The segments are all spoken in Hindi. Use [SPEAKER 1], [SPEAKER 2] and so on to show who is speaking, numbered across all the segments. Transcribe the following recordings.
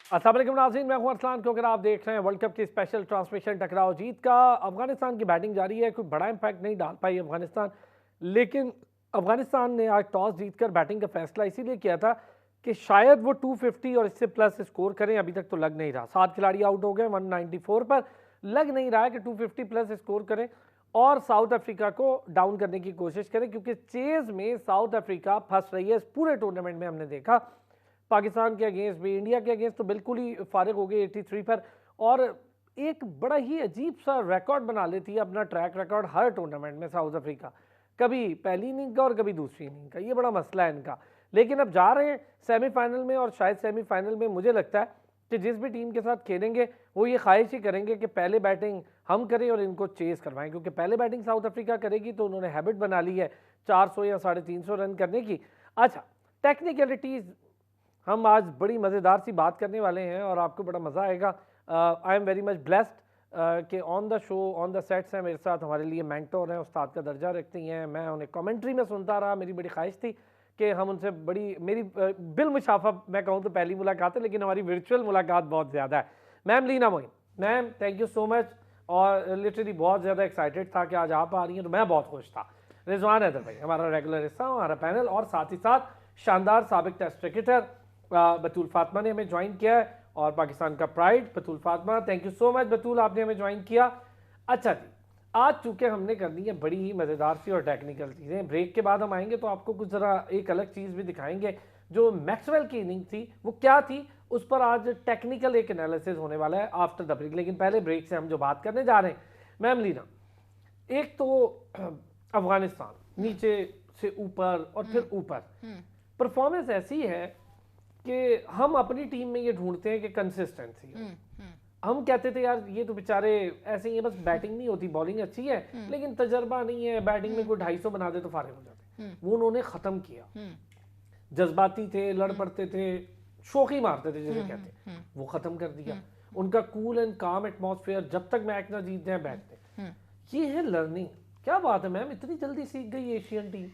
[SPEAKER 1] अस्सलाम वालेकुम नाज़रीन, मैं हूं अरसलान। क्योंकि आप देख रहे हैं वर्ल्ड कप की स्पेशल ट्रांसमिशन टकराव जीत का। अफगानिस्तान की बैटिंग जारी है, कोई बड़ा इंपैक्ट नहीं डाल पाई अफगानिस्तान, लेकिन अफगानिस्तान ने आज टॉस जीतकर बैटिंग का फैसला इसीलिए किया था कि शायद वो 250 और इससे प्लस स्कोर करें। अभी तक तो लग नहीं रहा, 7 खिलाड़ी आउट हो गए 194 पर, लग नहीं रहा है कि 250 प्लस स्कोर करें और साउथ अफ्रीका को डाउन करने की कोशिश करें, क्योंकि चेज में साउथ अफ्रीका फंस रही है। इस पूरे टूर्नामेंट में हमने देखा पाकिस्तान के अगेंस्ट भी, इंडिया के अगेंस्ट तो बिल्कुल ही फारिग हो गई 83 पर, और एक बड़ा ही अजीब सा रिकॉर्ड बना लेती है, अपना ट्रैक रिकॉर्ड हर टूर्नामेंट में साउथ अफ्रीका, कभी पहली इनिंग का और कभी दूसरी इनिंग का। ये बड़ा मसला है इनका। लेकिन अब जा रहे हैं सेमीफाइनल में, और शायद सेमीफाइनल में मुझे लगता है कि जिस भी टीम के साथ खेलेंगे वो ये ख्वाहिश ही करेंगे कि पहले बैटिंग हम करें और इनको चेस करवाएं, क्योंकि पहले बैटिंग साउथ अफ्रीका करेगी तो उन्होंने हैबिट बना ली है 400 या 350 रन करने की। अच्छा, टेक्निकलिटीज़ हम आज बड़ी मज़ेदार सी बात करने वाले हैं और आपको बड़ा मज़ा आएगा। I am very much blessed कि on the show, on the sets हैं मेरे साथ, हमारे लिए मेंटोर हैं, उस्ताद का दर्जा रखती हैं। मैं उन्हें कमेंट्री में सुनता रहा, मेरी बड़ी ख्वाहिश थी कि हम उनसे बड़ी, मेरी बिल मुशाफा मैं कहूँ तो पहली मुलाकात है, लेकिन हमारी वर्चुअल मुलाकात बहुत ज़्यादा है। Ma'am Leena Moin, ma'am thank you so much, और लिटरली बहुत ज़्यादा एक्साइटेड था कि आज आप आ रही हैं, तो मैं बहुत खुश था। रिजवान हैदर भाई हमारा रेगुलर हिस्सा, हमारा पैनल, और साथ ही साथ शानदार साबिक टेस्ट क्रिकेटर बतूल फातिमा ने हमें ज्वाइन किया है, और पाकिस्तान का pride Batool Fatima, thank you so much Batool, आपने हमें ज्वाइन किया। अच्छा जी, आज चूंकि हमने करनी है बड़ी ही मज़ेदार सी और टेक्निकल चीज़ें, ब्रेक के बाद हम आएंगे तो आपको कुछ ज़रा एक अलग चीज़ भी दिखाएंगे। जो मैक्सवेल की इनिंग थी वो क्या थी, उस पर आज टेक्निकल एक एनालिसिस होने वाला है आफ्टर द ब्रेक। लेकिन पहले ब्रेक से हम जो बात करने जा रहे हैं, मैम लीना, एक तो अफगानिस्तान नीचे से ऊपर और फिर ऊपर, परफॉर्मेंस ऐसी है कि हम अपनी टीम में ये ढूंढते हैं कि कंसिस्टेंसी हो। हम कहते थे यार ये तो बेचारे ऐसे ही है, बस बैटिंग नहीं होती, बॉलिंग अच्छी है लेकिन तजर्बा नहीं है, बैटिंग में कोई 250 बना दे तो फारिग हो जाते। वो उन्होंने खत्म किया। जज्बाती थे, लड़ पड़ते थे, शोखी मारते थे जिसे कहते हैं, वो खत्म कर दिया। उनका कूल एंड काम एटमॉस्फेयर, जब तक मैच ना जीत जाए बैठते। ये है लर्निंग। क्या बात है मैम, इतनी जल्दी सीख गई एशियन टीम?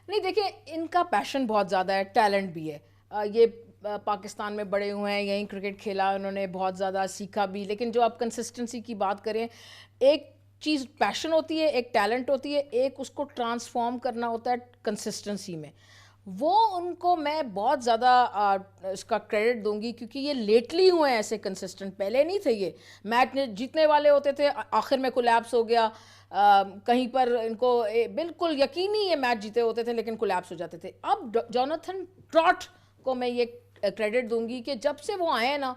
[SPEAKER 2] नहीं, देखिए, इनका पैशन बहुत ज़्यादा है, टैलेंट भी है। ये पाकिस्तान में बड़े हुए हैं, यहीं क्रिकेट खेला, उन्होंने बहुत ज़्यादा सीखा भी। लेकिन जो आप कंसिस्टेंसी की बात करें, एक चीज़ पैशन होती है, एक टैलेंट होती है, एक उसको ट्रांसफॉर्म करना होता है कंसिस्टेंसी में। वो उनको मैं बहुत ज़्यादा इसका क्रेडिट दूंगी, क्योंकि ये लेटली हुए हैं ऐसे कंसिस्टेंट, पहले नहीं थे। ये मैच जीतने वाले होते थे, आखिर में कोलैप्स हो गया। कहीं पर इनको बिल्कुल यकीनी ये मैच जीते होते थे, लेकिन कोलैप्स हो जाते थे। अब जोनाथन ट्रॉट को मैं ये क्रेडिट दूंगी कि जब से वो आए ना,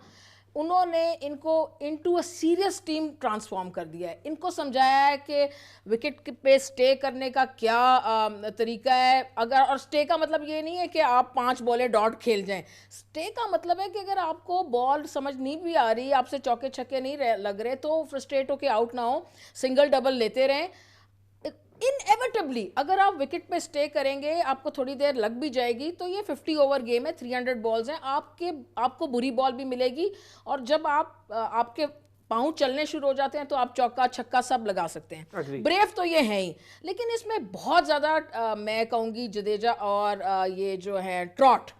[SPEAKER 2] उन्होंने इनको into a serious team transform कर दिया है। इनको समझाया है कि विकेट पे स्टे करने का क्या तरीका है। अगर, और स्टे का मतलब ये नहीं है कि आप 5 बॉलें डॉट खेल जाएं। स्टे का मतलब है कि अगर आपको बॉल समझ नहीं भी आ रही, आपसे चौके छक्के नहीं लग रहे, तो फ्रस्ट्रेट होके आउट ना हो, सिंगल डबल लेते रहें। इनएविटेबली अगर आप विकेट पे स्टे करेंगे, आपको थोड़ी देर लग भी जाएगी, तो ये 50 ओवर गेम है, 300 बॉल्स हैं, आपको बुरी बॉल भी मिलेगी। और जब आपके पाँव चलने शुरू हो जाते हैं, तो आप चौका छक्का सब लगा सकते हैं। ब्रेव तो ये है ही, लेकिन इसमें बहुत ज़्यादा मैं कहूँगी जडेजा और ये जो है ट्रॉट,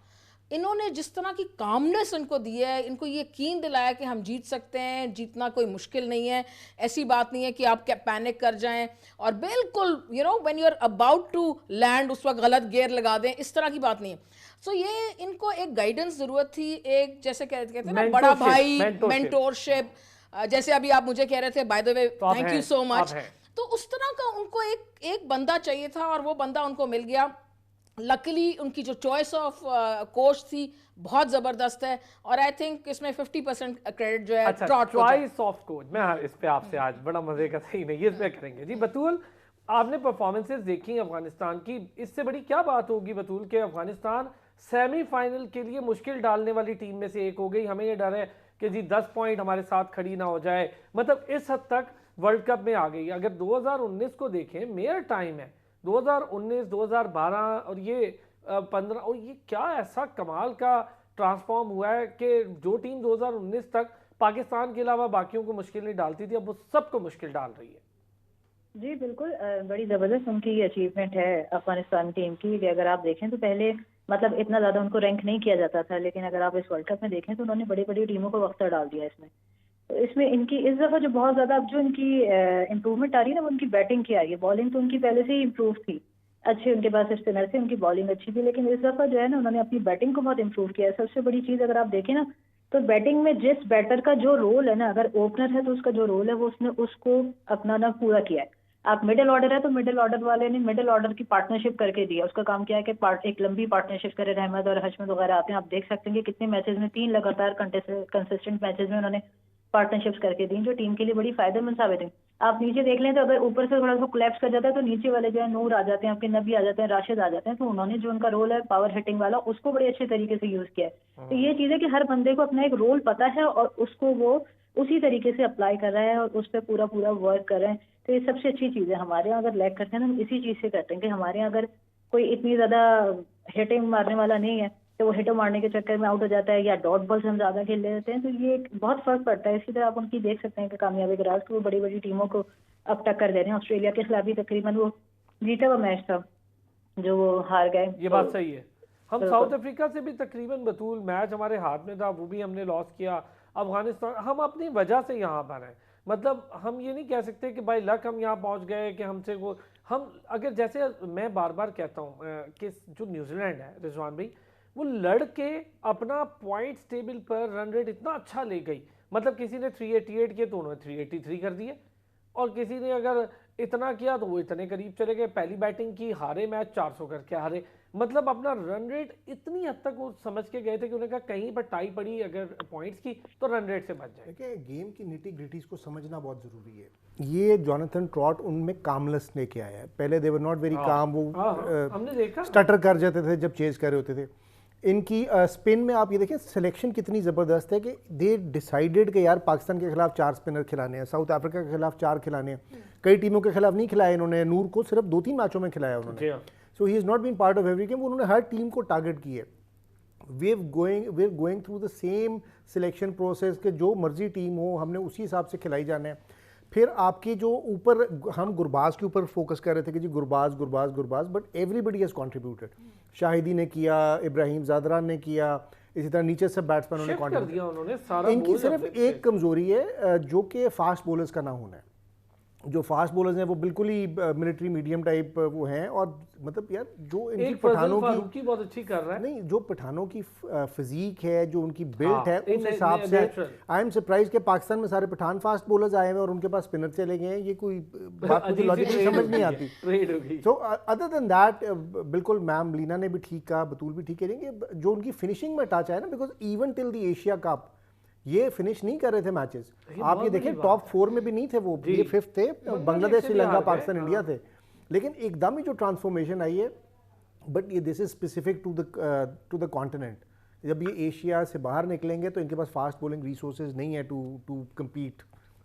[SPEAKER 2] इन्होंने जिस तरह की कामनेस इनको दी है, इनको ये यकीन दिलाया कि हम जीत सकते हैं, जीतना कोई मुश्किल नहीं है। ऐसी बात नहीं है कि आप क्या पैनिक कर जाएं और बिल्कुल when you are about to land उस वक्त गलत गियर लगा दें, इस तरह की बात नहीं है। सो ये इनको एक गाइडेंस ज़रूरत थी, एक जैसे कहते हैं ना बड़ा भाई, मेंटोरशिप। जैसे अभी आप मुझे कह रहे थे, by the way thank you so much. तो उस तरह का उनको एक बंदा चाहिए था, और वो बंदा उनको मिल गया। लकीली उनकी जो चॉइस ऑफ कोच थी बहुत ज़बरदस्त है, और आई थिंक इसमें 50% क्रेडिट जो है ट्रॉट को।
[SPEAKER 1] चॉइस ऑफ कोच, मैं इस पे आपसे आज बड़ा मजे का सही नहीं, इस पे करेंगे जी। बतूल, आपने परफॉर्मेंसेस देखी अफगानिस्तान की, इससे बड़ी क्या बात होगी बतूल के अफगानिस्तान सेमीफाइनल के लिए मुश्किल डालने वाली टीम में से एक हो गई। हमें ये डर है कि जी 10 पॉइंट हमारे साथ खड़ी ना हो जाए, मतलब इस हद तक वर्ल्ड कप में आ गई। अगर 2019 को देखें, मेयर टाइम है 2019, 2012 और ये 15, और ये क्या ऐसा कमाल का ट्रांसफॉर्म हुआ है कि जो टीम 2019 तक पाकिस्तान के अलावा बाकियों को मुश्किल नहीं डालती थी, अब वो सबको मुश्किल डाल रही है।
[SPEAKER 3] जी बिल्कुल, बड़ी ज़बरदस्त उनकी अचीवमेंट है अफगानिस्तान टीम की। कि अगर आप देखें तो पहले मतलब इतना ज़्यादा उनको रैंक नहीं किया जाता था, लेकिन अगर आप इस वर्ल्ड कप में देखें तो उन्होंने बड़ी बड़ी टीमों को अख्तर डाल दिया इसमें। तो इसमें इनकी इस दफ़ा जो बहुत ज़्यादा अब जो इनकी इम्प्रूवमेंट आ रही है ना, वो उनकी बैटिंग की आ रही है। बॉलिंग तो उनकी पहले से ही इम्प्रूव थी, अच्छे उनके पास स्पिनर थे, उनकी बॉलिंग अच्छी थी, लेकिन इस दफ़ा जो है ना उन्होंने अपनी बैटिंग को बहुत इम्प्रूव किया है। सबसे बड़ी चीज़ अगर आप देखें ना, तो बैटिंग में जिस बैटर का जो रोल है ना, अगर ओपनर है तो उसका जो रोल है वो उसने उसको अपना ना पूरा किया है। आप मिडिल ऑर्डर है तो मिडिल ऑर्डर वाले ने मिडिल ऑर्डर की पार्टनरशिप करके दिया, उसका काम क्या है कि एक लंबी पार्टनरशिप करे। रहमत और हशमत वगैरह आते हैं, आप देख सकते हैं कि कितने मैचेस में 3 लगातार कंसिस्टेंट मैचेस में उन्होंने पार्टनरशिप्स करके दी, जो टीम के लिए बड़ी फायदेमंद साबित है। आप नीचे देख लें तो अगर ऊपर से थोड़ा सा कोलैप्स कर जाता है तो नीचे वाले जो है नूर आ जाते हैं, आपके नबी आ जाते हैं, राशिद आ जाते हैं, तो उन्होंने जो उनका रोल है पावर हिटिंग वाला उसको बड़े अच्छे तरीके से यूज किया है। तो ये चीज़ है कि हर बंदे को अपना एक रोल पता है और उसको वो उसी तरीके से अप्लाई कर रहा है और उस पर पूरा पूरा वर्क कर रहे हैं। तो ये सबसे अच्छी चीज़ है। हमारे यहाँ अगर लैग करते हैं ना, हम इसी चीज़ से करते हैं कि हमारे यहाँ अगर कोई इतनी ज़्यादा हिटिंग मारने वाला नहीं है तो वो हिटर मारने के चक्कर में आउट हो जाता है, या डॉट बॉल्स हम ज़्यादा खेल लेते हैं, तो ये एक बहुत फर्क पड़ता है। इसी तरह आप उनकी देख सकते हैं कि कामयाबी के राज वो बड़ी बड़ी टीमों को अब टक्कर दे रहे हैं। ऑस्ट्रेलिया के खिलाफ भी तकरीबन वो जीता हुआ मैच था जो वो हार गए।
[SPEAKER 1] ये बात सही है। हम साउथ अफ्रीका से भी तकरीबन बतूल मैच हमारे हाथ में था, वो भी हमने लॉस किया। अफगानिस्तान हम अपनी वजह से यहाँ पर हैं, मतलब हम ये नहीं कह सकते कि भाई लक हम यहाँ पहुँच गए कि हमसे वो हम अगर जैसे मैं बार बार कहता हूँ कि जो न्यूजीलैंड है रिजवान भाई, वो लड़के अपना पॉइंट्स टेबल पर रन रेट इतना अच्छा ले गई, मतलब किसी ने 388 किए तो उन्होंने 383 कर दिए, और किसी ने अगर इतना किया तो वो इतने करीब चले गए। पहली बैटिंग की हारे मैच 400 करके हारे, मतलब अपना रन रेट इतनी हद तक वो समझ के गए थे कि उन्हें कहा कहीं पर टाई पड़ी अगर पॉइंट्स की तो रन रेट से बच जाए।
[SPEAKER 4] देखिए गेम की निटी ग्रिटीज को समझना बहुत जरूरी है। ये जोनाथन ट्रॉट उनमें कामलेस लेके आया है। पहले दे वर नॉट वेरी काम, वो
[SPEAKER 1] हमने देखा
[SPEAKER 4] स्टटर कर जाते थे जब चेज कर रहे होते थे। इनकी स्पिन में आप ये देखिए सिलेक्शन कितनी ज़बरदस्त है कि दे डिसाइडेड कि यार पाकिस्तान के खिलाफ 4 स्पिनर खिलाने हैं, साउथ अफ्रीका के खिलाफ 4 खिलाने हैं। कई टीमों के खिलाफ नहीं खिलाए इन्होंने, नूर को सिर्फ 2-3 मैचों में खिलाया उन्होंने। So he is not been part of every game. उन्होंने हर टीम को टारगेट किया। We are going through the same selection process के जो मर्जी टीम हो हमने उसी हिसाब से खिलाई जाना है। फिर आपके जो ऊपर हम गुरबाज के ऊपर फोकस कर रहे थे कि जी Gurbaz Gurbaz Gurbaz, but everybody has contributed. Shahidi ने किया, इब्राहिम ज़ादरान ने किया, इसी तरह नीचे सब बैट्समैनों ने कंट्रीब्यूट। इनकी सिर्फ एक कमजोरी है जो कि फास्ट बॉलर्स का ना होना है। जो फास्ट बॉलर्स हैं वो बिल्कुल ही मिलिट्री मीडियम टाइप वो हैं, और मतलब यार जो इनकी पठानों की
[SPEAKER 1] बहुत अच्छी कर रहा है,
[SPEAKER 4] नहीं जो पठानों की फिजिक है, जो उनकी बिल्ट है, उस हिसाब से आई एम सरप्राइज कि पाकिस्तान में सारे पठान फास्ट बॉलर्स आए हैं और उनके पास स्पिनर चले गए हैं। ये कोई बात मुझे लॉजिकली समझ नहीं आती। सो अदर देन दैट बिल्कुल मैम लीना ने भी ठीक कहा, बतूल भी ठीक करेंगे, जो उनकी फिनिशिंग में टच है ना, because even till the Asia cup ये फिनिश नहीं कर रहे थे मैचेस। आप ये देखें टॉप 4 में भी नहीं थे वो, ये 5th थे, बांग्लादेश, श्रीलंका, पाकिस्तान, इंडिया थे। लेकिन एकदम ही जो ट्रांसफॉर्मेशन आई है, बट ये this is specific to the continent. जब ये एशिया से बाहर निकलेंगे तो इनके पास फास्ट बॉलिंग रिसोर्सेज नहीं है टू कम्पीट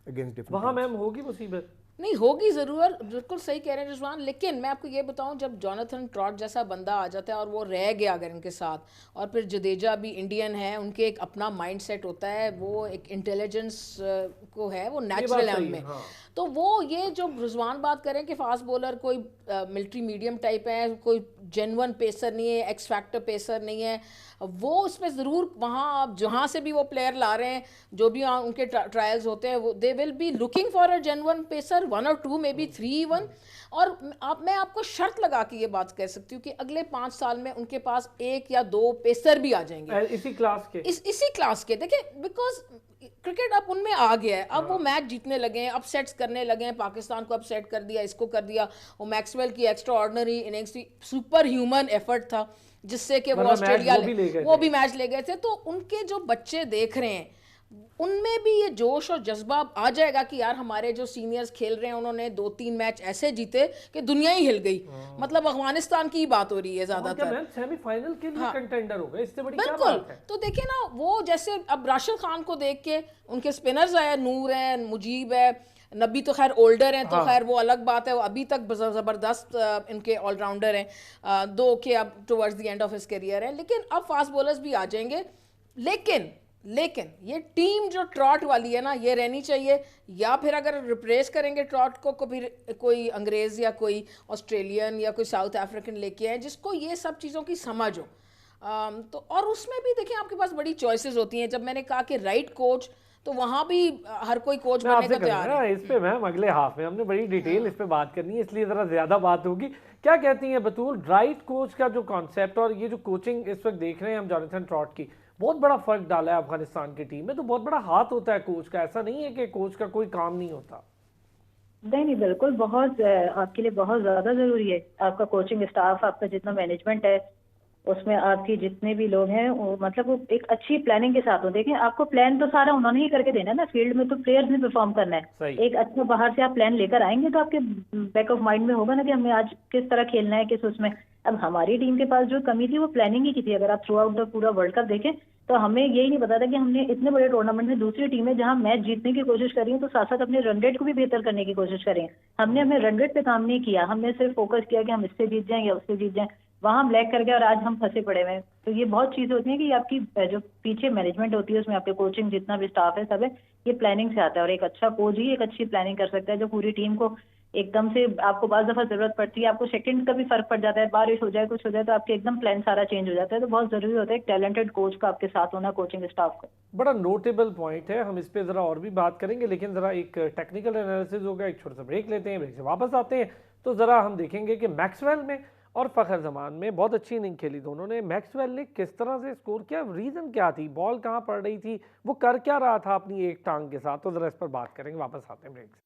[SPEAKER 4] अगेंस्ट डिफरेंट।
[SPEAKER 1] वहाँ मैम होगी मुसीबत,
[SPEAKER 2] नहीं होगी ज़रूर, बिल्कुल सही कह रहे हैं रिजवान। लेकिन मैं आपको ये बताऊं, जब जोनाथन ट्रॉट जैसा बंदा आ जाता है और वो रह गया अगर इनके साथ, और फिर जडेजा भी इंडियन है, उनके एक अपना माइंडसेट होता है, वो एक इंटेलिजेंस को है, वो नेचुरल है उनमें। हाँ। तो वो ये जो रिजवान बात करें कि फास्ट बॉलर कोई मिलिट्री मीडियम टाइप है, कोई जेन्युइन पेसर नहीं है, एक्स फैक्टर पेसर नहीं है, वो उसमें ज़रूर वहाँ आप जहाँ से भी वो प्लेयर ला रहे हैं, जो भी उनके ट्रायल्स होते हैं, वो they will be looking for a genuine pacer, 1 और 2 मे बी 3 इवन। और मैं आपको शर्त लगा के ये बात कह सकती हूँ कि अगले 5 साल में उनके पास 1 या 2 पेसर भी आ जाएंगे
[SPEAKER 1] इसी क्लास के,
[SPEAKER 2] इसी क्लास के। देखिए बिकॉज क्रिकेट अब उनमें आ गया है, अब वो मैच जीतने लगे हैं, अपसेट्स करने लगे हैं, पाकिस्तान को अपसेट कर दिया, इसको कर दिया। वो मैक्सवेल की एक्स्ट्रा ऑर्डिनरी इनिंग्स थी, सुपर ह्यूमन एफर्ट था जिससे कि वो ऑस्ट्रेलिया वो भी मैच ले गए थे। तो उनके जो बच्चे देख रहे हैं उनमें भी ये जोश और जज्बा आ जाएगा कि यार हमारे जो सीनियर्स खेल रहे हैं उन्होंने 2-3 मैच ऐसे जीते कि दुनिया ही हिल गई। मतलब अफगानिस्तान की बात हो रही है ज्यादातर,
[SPEAKER 1] सेमीफाइनल के लिए कंटेंडर हो गए, इससे बड़ी क्या
[SPEAKER 2] बिल्कुल
[SPEAKER 1] बात है।
[SPEAKER 2] तो देखिए ना, वो जैसे अब राशिद खान को देख के उनके स्पिनर्स आए, नूर है, मुजीब है, नबी तो खैर ओल्डर हैं, तो खैर वो अलग बात है, वो अभी तक ज़बरदस्त इनके ऑलराउंडर हैं, 2 के अब towards the end of his career है। लेकिन अब फास्ट बॉलर्स भी आ जाएंगे। लेकिन ये टीम जो ट्रॉट वाली है ना, ये रहनी चाहिए, या फिर अगर रिप्लेस करेंगे ट्रॉट को फिर कोई अंग्रेज़ या कोई ऑस्ट्रेलियन या कोई साउथ अफ्रीकन लेके आए जिसको ये सब चीज़ों की समझ हो। तो और उसमें भी देखिए आपके पास बड़ी चॉइसेस होती हैं। जब मैंने कहा कि राइट कोच, तो वहाँ भी हर कोई कोच बनने का तैयार है।
[SPEAKER 1] इस पे मैम अगले हाफ में हमने बड़ी डिटेल इस पे बात करनी है, इसलिए जरा ज्यादा बात होगी। क्या कहती हैं बतूल, राइट कोच का जो कॉन्सेप्ट और ये जो कोचिंग इस वक्त देख रहे हैं हम जोनाथन ट्रॉट की, बहुत बड़ा फर्क डाला है अफगानिस्तान की टीम में। तो बहुत बड़ा हाथ होता है कोच का, ऐसा नहीं है कि कोच का कोई काम नहीं होता।
[SPEAKER 3] नहीं, बिल्कुल, बहुत आपके लिए बहुत ज्यादा जरूरी है आपका कोचिंग स्टाफ, आपका जितना मैनेजमेंट है उसमें आपकी जितने भी लोग हैं वो मतलब वो एक अच्छी प्लानिंग के साथ हो। देखें, आपको प्लान तो सारा उन्होंने ही करके देना है ना, फील्ड में तो प्लेयर्स ने परफॉर्म करना है। एक अच्छा बाहर से आप प्लान लेकर आएंगे तो आपके बैक ऑफ माइंड में होगा ना कि हमें आज किस तरह खेलना है, किस उसमें। अब हमारी टीम के पास जो कमी थी वो प्लानिंग ही की थी। अगर आप थ्रू आउट द पूरा वर्ल्ड कप देखें तो हमें यही नहीं पता था कि हमने इतने बड़े टूर्नामेंट में दूसरी टीमें जहां मैच जीतने की कोशिश कर रही हैं तो साथ साथ अपने रन रेट को भी बेहतर करने की कोशिश करें। हमने अपने रन रेट पे काम नहीं किया, हमने सिर्फ फोकस किया कि हम इससे जीत जाएं या उससे जीत जाएं, वहां हम लैग कर गए और आज हम फंसे पड़े हुए हैं। तो ये बहुत चीजें होती हैं कि आपकी जो पीछे मैनेजमेंट होती है उसमें आपके कोचिंग जितना भी स्टाफ है सब है, ये प्लानिंग से आता है। और एक अच्छा कोच ही एक अच्छी प्लानिंग कर सकता है जो पूरी टीम को एकदम से, आपको बार दफा जरूरत पड़ती है, आपको सेकंड का भी फर्क पड़ जाता है, बारिश हो जाए कुछ हो जाए तो आपके एकदम प्लान सारा चेंज हो जाता है। तो बहुत जरूरी होता है एक टैलेंटेड कोच का आपके साथ होना, कोचिंग स्टाफ का।
[SPEAKER 1] बड़ा नोटेबल पॉइंट है, हम इस पे जरा और भी बात करेंगे, लेकिन जरा एक टेक्निकल एनालिसिस होगा, एक छोटा सा ब्रेक लेते हैं, ब्रेक से वापस आते हैं तो जरा हम देखेंगे कि मैक्सवेल में और फखर जमान में बहुत अच्छी इनिंग खेली दोनों ने। मैक्सवेल ने किस तरह से स्कोर किया, रीजन क्या थी, बॉल कहाँ पड़ रही थी, वो कर क्या रहा था अपनी एक टांग के साथ, तो जरा इस पर बात करेंगे, वापस आते हैं ब्रेक से।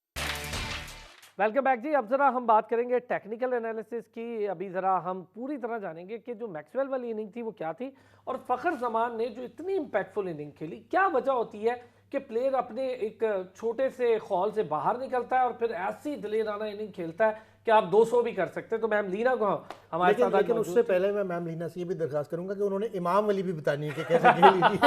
[SPEAKER 1] वेलकम बैक जी। अब जरा हम बात करेंगे टेक्निकल एनालिसिस की। अभी जरा हम पूरी तरह जानेंगे कि जो मैक्सवेल वाली इनिंग थी वो क्या थी, और फखर जमान ने जो इतनी इम्पैक्टफुल इनिंग खेली, क्या वजह होती है कि प्लेयर अपने एक छोटे से खौल से बाहर निकलता है और फिर ऐसी दिलेराना इनिंग खेलता है कि आप 200 भी कर सकते हैं। तो मैम लीना को हमारे साथ,
[SPEAKER 4] लेकिन उससे पहले मैं मैम लीना से ये भी दरखास्त करूंगा कि उन्होंने इमाम वाली भी बतानी है कि कैसे खेली थी।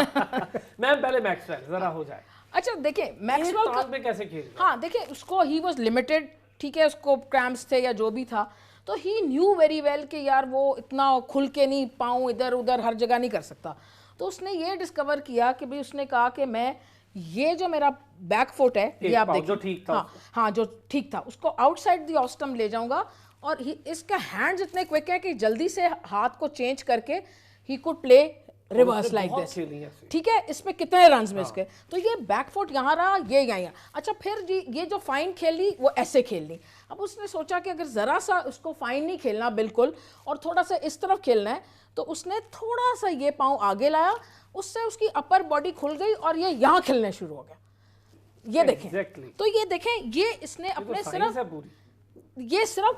[SPEAKER 1] मैम पहले मैक्सवेल जरा हो जाए।
[SPEAKER 2] अच्छा देखिए मैक्सवेल
[SPEAKER 1] में कैसे खेल,
[SPEAKER 2] हाँ देखिए उसको ही वाज लिमिटेड, ठीक है, उसको क्रैम्प्स थे या जो भी था, तो ही न्यू वेरी वेल कि यार वो इतना खुल के नहीं, पाँव इधर उधर हर जगह नहीं कर सकता। तो उसने ये डिस्कवर किया कि भाई, उसने कहा कि मैं ये जो मेरा बैक फुट है ये आप देखिए,
[SPEAKER 1] जो ठीक था,
[SPEAKER 2] हाँ जो ठीक था, उसको आउटसाइड द ऑफ स्टंप ले जाऊंगा, और इसका हैंड्स इतने क्विक है कि जल्दी से हाथ को चेंज करके he could play reverse like this, ठीक है। इसमें कितने रन्स में इसके, तो ये बैकफुट यहाँ रहा, ये यहाँ। अच्छा फिर जी ये जो फाइन खेली वो ऐसे खेलनी। अब उसने सोचा कि अगर ज़रा सा उसको फाइन नहीं खेलना बिल्कुल और थोड़ा सा इस तरफ खेलना है, तो उसने थोड़ा सा ये पाँव आगे लाया, उससे उसकी अपर बॉडी खुल गई और ये यहाँ खेलने शुरू हो गया। ये देखें, तो ये देखें, ये इसने अपने सिर्फ